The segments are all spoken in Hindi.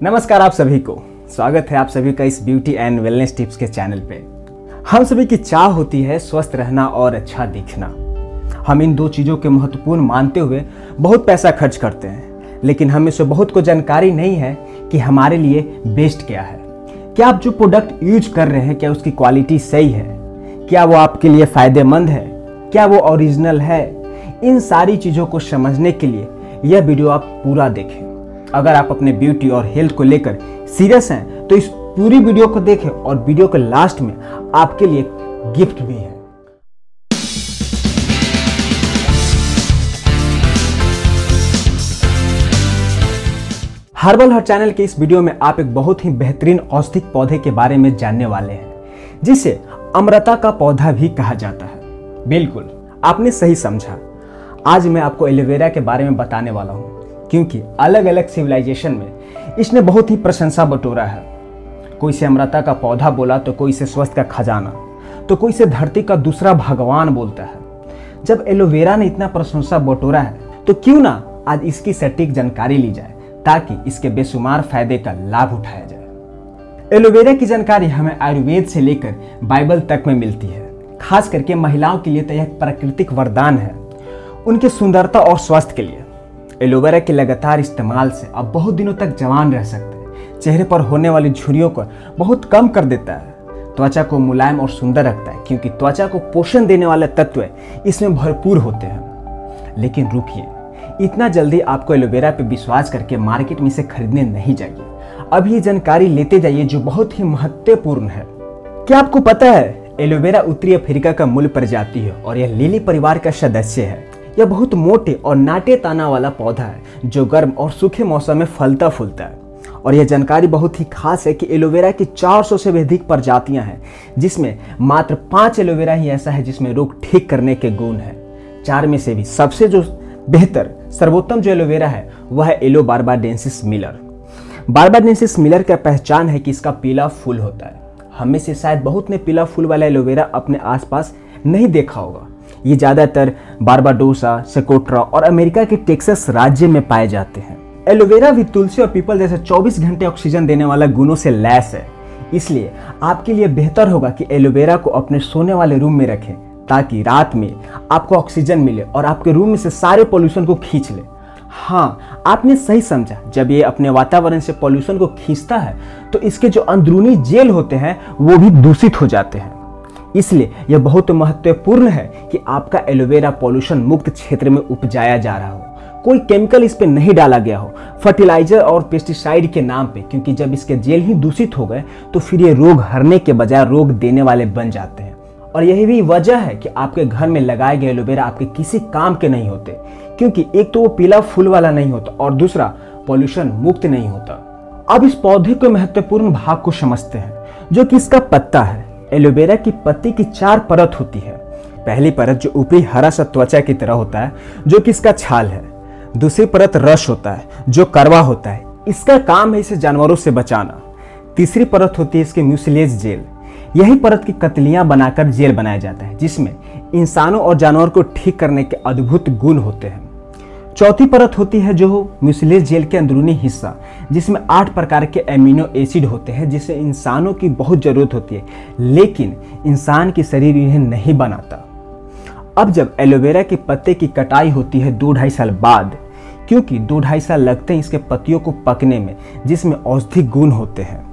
नमस्कार आप सभी को, स्वागत है आप सभी का इस ब्यूटी एंड वेलनेस टिप्स के चैनल पे। हम सभी की चाह होती है स्वस्थ रहना और अच्छा दिखना। हम इन दो चीज़ों के महत्वपूर्ण मानते हुए बहुत पैसा खर्च करते हैं, लेकिन हमें से बहुत को जानकारी नहीं है कि हमारे लिए बेस्ट क्या है। क्या आप जो प्रोडक्ट यूज कर रहे हैं क्या उसकी क्वालिटी सही है, क्या वो आपके लिए फ़ायदेमंद है, क्या वो ओरिजिनल है। इन सारी चीज़ों को समझने के लिए यह वीडियो आप पूरा देखें। अगर आप अपने ब्यूटी और हेल्थ को लेकर सीरियस हैं तो इस पूरी वीडियो को देखें और वीडियो के लास्ट में आपके लिए गिफ्ट भी है। हर्बल हर्ट चैनल के इस वीडियो में आप एक बहुत ही बेहतरीन औषधि पौधे के बारे में जानने वाले हैं, जिसे अमृता का पौधा भी कहा जाता है। बिल्कुल, आपने सही समझा। आज मैं आपको एलोवेरा के बारे में बताने वाला हूं, क्योंकि अलग अलग सिविलाइजेशन में इसने बहुत ही प्रशंसा बटोरा है। कोई इसे अमृता का पौधा बोला तो कोई इसे स्वस्थ का खजाना, तो कोई इसे धरती का दूसरा भगवान बोलता है। जब एलोवेरा ने इतना प्रशंसा बटोरा है तो क्यों ना आज इसकी सटीक जानकारी ली जाए, ताकि इसके बेशुमार फायदे का लाभ उठाया जाए। एलोवेरा की जानकारी हमें आयुर्वेद से लेकर बाइबल तक में मिलती है। खास करके महिलाओं के लिए तो यह एक प्राकृतिक वरदान है, उनकी सुंदरता और स्वास्थ्य के लिए। एलोवेरा के लगातार इस्तेमाल से आप बहुत दिनों तक जवान रह सकते हैं। चेहरे पर होने वाली झुर्रियों को बहुत कम कर देता है। त्वचा को मुलायम और सुंदर रखता है, क्योंकि त्वचा को पोषण देने वाले तत्व इसमें भरपूर होते हैं। लेकिन रुकिए, इतना जल्दी आपको एलोवेरा पे विश्वास करके मार्केट में इसे खरीदने नहीं जाइए। अभी ये जानकारी लेते जाइए जो बहुत ही महत्वपूर्ण है। क्या आपको पता है एलोवेरा उत्तरी अफ्रीका का मूल प्रजाति है और यह लिली परिवार का सदस्य है। यह बहुत मोटे और नाटे ताना वाला पौधा है जो गर्म और सूखे मौसम में फलता फूलता है। और यह जानकारी बहुत ही खास है कि एलोवेरा की 400 से भी अधिक प्रजातियां हैं, जिसमें मात्र 5 एलोवेरा ही ऐसा है जिसमें रोग ठीक करने के गुण है। 4 में से भी सबसे जो बेहतर सर्वोत्तम जो एलोवेरा है वह है yellow barbadensis Miller. Barbadensis Miller का पहचान है कि इसका पीला फूल होता है। हमें से शायद बहुत ने पीला फूल वाला एलोवेरा अपने आसपास नहीं देखा होगा। ये ज़्यादातर बारबाडोसा, सेकोट्रा और अमेरिका के टेक्सास राज्य में पाए जाते हैं। एलोवेरा भी तुलसी और पीपल जैसे 24 घंटे ऑक्सीजन देने वाला गुणों से लैस है। इसलिए आपके लिए बेहतर होगा कि एलोवेरा को अपने सोने वाले रूम में रखें, ताकि रात में आपको ऑक्सीजन मिले और आपके रूम में से सारे पॉल्यूशन को खींच ले। हाँ, आपने सही समझा। जब ये अपने वातावरण से पॉल्यूशन को खींचता है तो इसके जो अंदरूनी जेल होते हैं वो भी दूषित हो जाते हैं। इसलिए यह बहुत महत्वपूर्ण है कि आपका एलोवेरा पॉल्यूशन मुक्त क्षेत्र में उपजाया जा रहा हो, कोई केमिकल इस पे नहीं डाला गया हो, फर्टिलाइजर और पेस्टिसाइड के नाम पे, क्योंकि जब इसके जेल ही दूषित हो गए तो फिर ये रोग हरने के बजाय रोग देने वाले बन जाते हैं। और यही भी वजह है कि आपके घर में लगाए गए एलोवेरा आपके किसी काम के नहीं होते, क्योंकि एक तो वो पीला फूल वाला नहीं होता और दूसरा पॉल्यूशन मुक्त नहीं होता। अब इस पौधे के महत्वपूर्ण भाग को समझते हैं, जो कि इसका पत्ता है। एलोवेरा की पत्ती की 4 परत होती है। पहली परत जो ऊपरी हरा सा त्वचा की तरह होता है, जो कि इसका छाल है। दूसरी परत रस होता है जो कड़वा होता है, इसका काम है इसे जानवरों से बचाना। तीसरी परत होती है इसकी म्यूसिलेज जेल। यही परत की कतलियां बनाकर जेल बनाया जाता है, जिसमें इंसानों और जानवरों को ठीक करने के अद्भुत गुण होते हैं। चौथी परत होती है जो म्यूसिलेज जेल के अंदरूनी हिस्सा, जिसमें 8 प्रकार के एमिनो एसिड होते हैं, जिसे इंसानों की बहुत जरूरत होती है, लेकिन इंसान की शरीर इन्हें नहीं बनाता। अब जब एलोवेरा के पत्ते की कटाई होती है 2-2.5 साल बाद, क्योंकि 2-2.5 साल लगते हैं इसके पत्तियों को पकने में, जिसमें औषधि गुण होते हैं,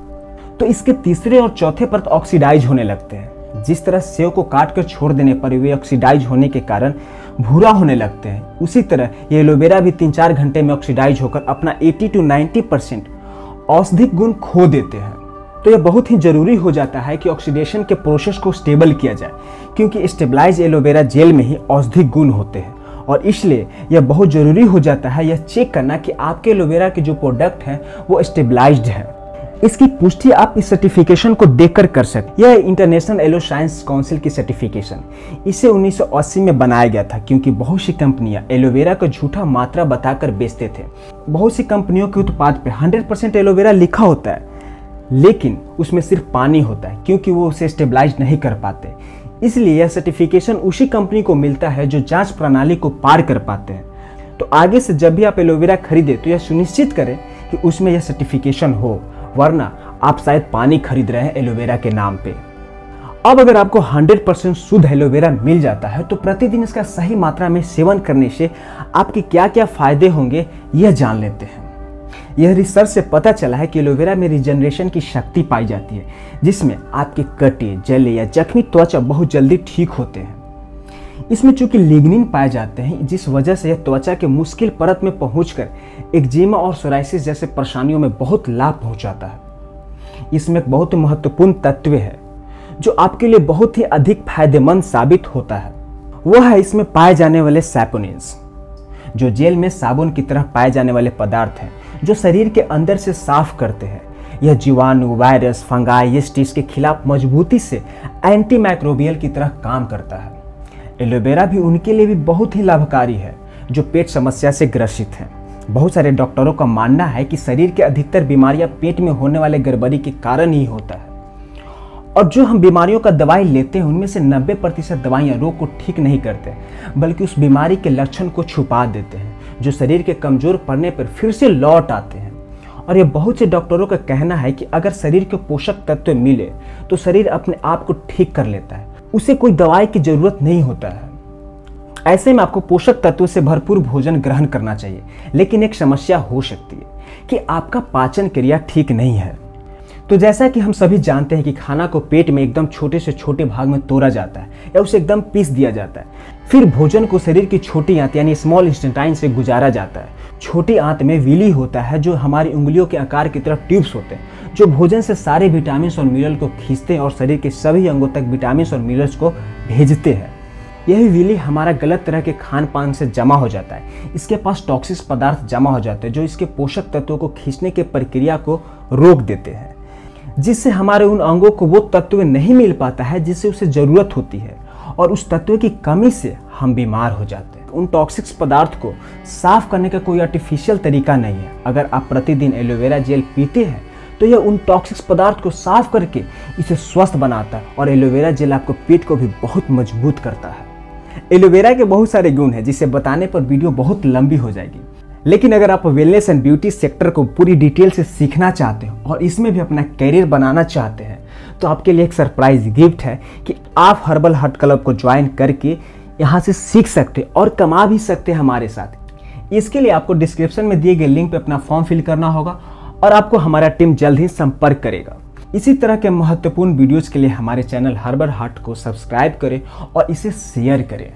तो इसके तीसरे और चौथे परत ऑक्सीडाइज होने लगते हैं। जिस तरह सेव को काट कर छोड़ देने पर वे ऑक्सीडाइज होने के कारण भूरा होने लगते हैं, उसी तरह ये एलोवेरा भी 3-4 घंटे में ऑक्सीडाइज होकर अपना 80 से 90% औषधिक गुण खो देते हैं। तो यह बहुत ही जरूरी हो जाता है कि ऑक्सीडेशन के प्रोसेस को स्टेबल किया जाए, क्योंकि स्टेबलाइज एलोवेरा जेल में ही औषधिक गुण होते हैं। और इसलिए यह बहुत जरूरी हो जाता है यह चेक करना कि आपके एलोवेरा के जो प्रोडक्ट हैं वो स्टेबलाइज्ड है। इसकी पुष्टि आप इस सर्टिफिकेशन को देखकर कर सकते। यह इंटरनेशनल एलो साइंस काउंसिल की सर्टिफिकेशन, इसे 1980 में बनाया गया था, क्योंकि बहुत सी कंपनियां एलोवेरा का झूठा मात्रा बताकर बेचते थे। बहुत सी कंपनियों के उत्पाद पे 100% एलोवेरा लिखा होता है, लेकिन उसमें सिर्फ पानी होता है, क्योंकि वो उसे स्टेबलाइज नहीं कर पाते। इसलिए यह सर्टिफिकेशन उसी कंपनी को मिलता है जो जांच प्रणाली को पार कर पाते हैं। तो आगे से जब भी आप एलोवेरा खरीदें तो यह सुनिश्चित करें कि उसमें यह सर्टिफिकेशन हो, वरना आप शायद पानी खरीद रहे हैं एलोवेरा के नाम पे। अब अगर आपको 100% शुद्ध एलोवेरा मिल जाता है तो प्रतिदिन इसका सही मात्रा में सेवन करने से आपके क्या क्या फायदे होंगे यह जान लेते हैं। यह रिसर्च से पता चला है कि एलोवेरा में रिजनरेशन की शक्ति पाई जाती है, जिसमें आपके कटे, जले या जख्मी त्वचा बहुत जल्दी ठीक होते हैं। इसमें चूंकि लिग्निन पाए जाते हैं, जिस वजह से यह त्वचा के मुश्किल परत में पहुंचकर एक्जिमा और सोराइसिस जैसे परेशानियों में बहुत लाभ पहुंचाता है। इसमें एक बहुत महत्वपूर्ण तत्व है जो आपके लिए बहुत ही अधिक फायदेमंद साबित होता है, वह है इसमें पाए जाने वाले सैपोनिन्स, जो जेल में साबुन की तरह पाए जाने वाले पदार्थ हैं जो शरीर के अंदर से साफ करते हैं। यह जीवाणु, वायरस, फंगाई, यीस्ट के खिलाफ मजबूती से एंटी माइक्रोबियल की तरह काम करता है। एलोवेरा भी उनके लिए भी बहुत ही लाभकारी है जो पेट समस्या से ग्रसित हैं। बहुत सारे डॉक्टरों का मानना है कि शरीर के अधिकतर बीमारियां पेट में होने वाले गड़बड़ी के कारण ही होता है, और जो हम बीमारियों का दवाई लेते हैं उनमें से 90% दवाइयाँ रोग को ठीक नहीं करते, बल्कि उस बीमारी के लक्षण को छुपा देते हैं, जो शरीर के कमजोर पड़ने पर फिर से लौट आते हैं। और ये बहुत से डॉक्टरों का कहना है कि अगर शरीर को पोषक तत्व मिले तो शरीर अपने आप को ठीक कर लेता है, उसे कोई दवाई की जरूरत नहीं होता है। ऐसे में आपको पोषक तत्वों से भरपूर भोजन ग्रहण करना चाहिए, लेकिन एक समस्या हो सकती है कि आपका पाचन क्रिया ठीक नहीं है। तो जैसा कि हम सभी जानते हैं कि खाना को पेट में एकदम छोटे से छोटे भाग में तोड़ा जाता है या उसे एकदम पीस दिया जाता है, फिर भोजन को शरीर की छोटी आंत यानी स्मॉल इंटेस्टाइन से गुजारा जाता है। छोटी आंत में विली होता है जो हमारी उंगलियों के आकार की तरफ ट्यूब्स होते हैं, जो भोजन से सारे विटामिन और मिनरल को खींचते हैं और शरीर के सभी अंगों तक विटामिन और मिनरल्स को भेजते हैं। यही विली हमारा गलत तरह के खान पान से जमा हो जाता है। इसके पास टॉक्सिक पदार्थ जमा हो जाते हैं जो इसके पोषक तत्वों को खींचने की प्रक्रिया को रोक देते हैं, जिससे हमारे उन अंगों को वो तत्व नहीं मिल पाता है जिससे उसे जरूरत होती है, और उस तत्व की कमी से हम बीमार हो जाते हैं। उन टॉक्सिक पदार्थ को साफ करने का कोई आर्टिफिशियल तरीका नहीं है। अगर आप प्रतिदिन एलोवेरा जेल पीते हैं तो यह उन टॉक्सिक पदार्थ को साफ करके इसे स्वस्थ बनाता है, और एलोवेरा जेल आपको पेट को भी बहुत मजबूत करता है। एलोवेरा के बहुत सारे गुण हैं जिसे बताने पर वीडियो बहुत लंबी हो जाएगी, लेकिन अगर आप वेलनेस एंड ब्यूटी सेक्टर को पूरी डिटेल से सीखना चाहते हो और इसमें भी अपना कैरियर बनाना चाहते हैं तो आपके लिए एक सरप्राइज गिफ्ट है कि आप हर्बल हार्ट क्लब को ज्वाइन करके यहाँ से सीख सकते और कमा भी सकते हैं हमारे साथ। इसके लिए आपको डिस्क्रिप्शन में दिए गए लिंक पे अपना फॉर्म फिल करना होगा और आपको हमारा टीम जल्द ही संपर्क करेगा। इसी तरह के महत्वपूर्ण वीडियोज़ के लिए हमारे चैनल हर्बल हार्ट को सब्सक्राइब करें और इसे शेयर करें।